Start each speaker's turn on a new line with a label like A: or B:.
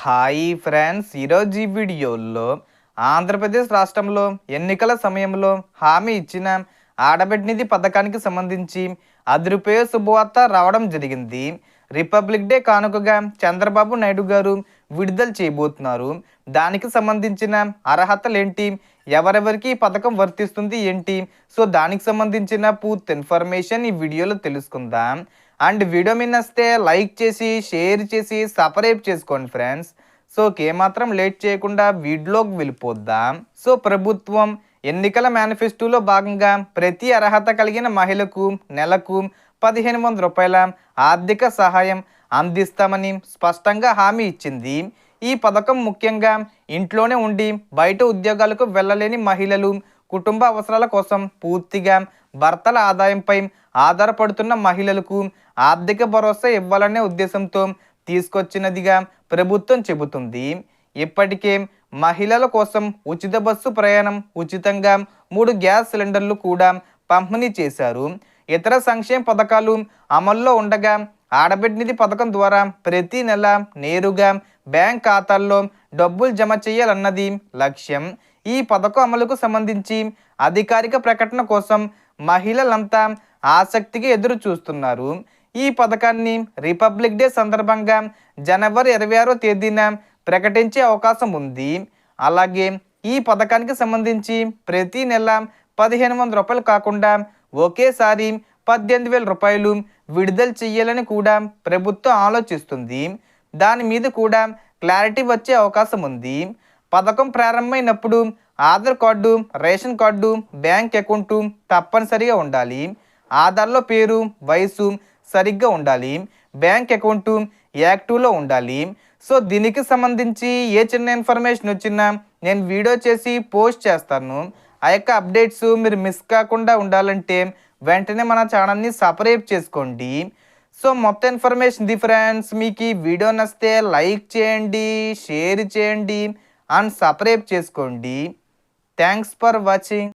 A: Hi friends, ఈరోజు ఈ వీడియోలో ఆంధ్రప్రదేశ్ రాష్ట్రంలో ఎన్నికల సమయంలో హామీ ఇచ్చిన ఆడబిడ్డ నిధి పథకానికి సంబంధించి అదిరిపోయే శుభవార్త రావడం జరిగింది. రిపబ్లిక్ డే కానుకగా చంద్రబాబు నాయుడు గారు విడుదల చేయబోతున్నారు. దానికి సంబంధించిన అర్హతలు ఏంటి, ఎవరెవరికి ఈ పథకం వర్తిస్తుంది ఏంటి, సో దానికి సంబంధించిన పూర్తి ఇన్ఫర్మేషన్ ఈ వీడియోలో తెలుసుకుందాం. అండ్ వీడియో మీ నచ్చితే లైక్ చేసి షేర్ చేసి సబ్స్క్రైబ్ చేసుకోండి ఫ్రెండ్స్. సో ఏమాత్రం లేట్ చేయకుండా వీడియోకి వెళ్ళిపోద్దాం. సో ప్రభుత్వం ఎన్నికల మేనిఫెస్టోలో భాగంగా ప్రతి అర్హత కలిగిన మహిళకు నెలకు 1500 రూపాయల ఆర్థిక సహాయం అందిస్తామని స్పష్టంగా హామీ ఇచ్చింది. ఈ పథకం ముఖ్యంగా ఇంట్లోనే ఉండి బయట ఉద్యోగాలకు వెళ్ళలేని మహిళలు, కుటుంబ అవసరాల కోసం పూర్తిగా భర్తల ఆదాయంపై ఆధారపడుతున్న మహిళలకు ఆర్థిక భరోసా ఇవ్వాలనే ఉద్దేశంతో తీసుకొచ్చినదిగా ప్రభుత్వం చెబుతుంది. ఇప్పటికే మహిళల కోసం ఉచిత బస్సు ప్రయాణం, ఉచితంగా 3 గ్యాస్ సిలిండర్లు కూడా పంపిణీ చేశారు. ఇతర సంక్షేమ పథకాలు అమల్లో ఉండగా ఆడబిడ్డ నిధి పథకం ద్వారా ప్రతి నెల నేరుగా బ్యాంక్ ఖాతాల్లో డబ్బులు జమ చేయాలన్నది లక్ష్యం. ఈ పథకం అమలుకు సంబంధించి అధికారిక ప్రకటన కోసం మహిళలంతా ఆసక్తిగా ఎదురు చూస్తున్నారు. ఈ పథకాన్ని రిపబ్లిక్ డే సందర్భంగా జనవరి 26వ తేదీన ప్రకటించే అవకాశం ఉంది. అలాగే ఈ పథకానికి సంబంధించి ప్రతి నెల 1500 రూపాయలు కాకుండా ఒకేసారి 18,000 రూపాయలు విడుదల చేయాలని కూడా ప్రభుత్వం ఆలోచిస్తుంది. దాని మీద కూడా క్లారిటీ వచ్చే అవకాశం ఉంది. పథకం ప్రారంభమైనప్పుడు Aadhaar card, ration card, bank account తప్పనిసరిగా ఉండాలి. ఆధార్లో పేరు, వయసు సరిగ్గా ఉండాలి. బ్యాంక్ అకౌంటు యాక్టివ్లో ఉండాలి. సో దీనికి సంబంధించి ఏ చిన్న ఇన్ఫర్మేషన్ వచ్చినా నేను వీడియో చేసి పోస్ట్ చేస్తాను. ఆ యొక్క అప్డేట్స్ మీరు మిస్ కాకుండా ఉండాలంటే వెంటనే మన ఛానల్ని సబ్స్క్రైబ్ చేసుకోండి. సో మొత్తం ఇన్ఫర్మేషన్ ఇది ఫ్రెండ్స్. మీకు ఈ వీడియో నచ్చితే లైక్ చేయండి, షేర్ చేయండి అండ్ సబ్స్క్రైబ్ చేసుకోండి. Thanks for watching.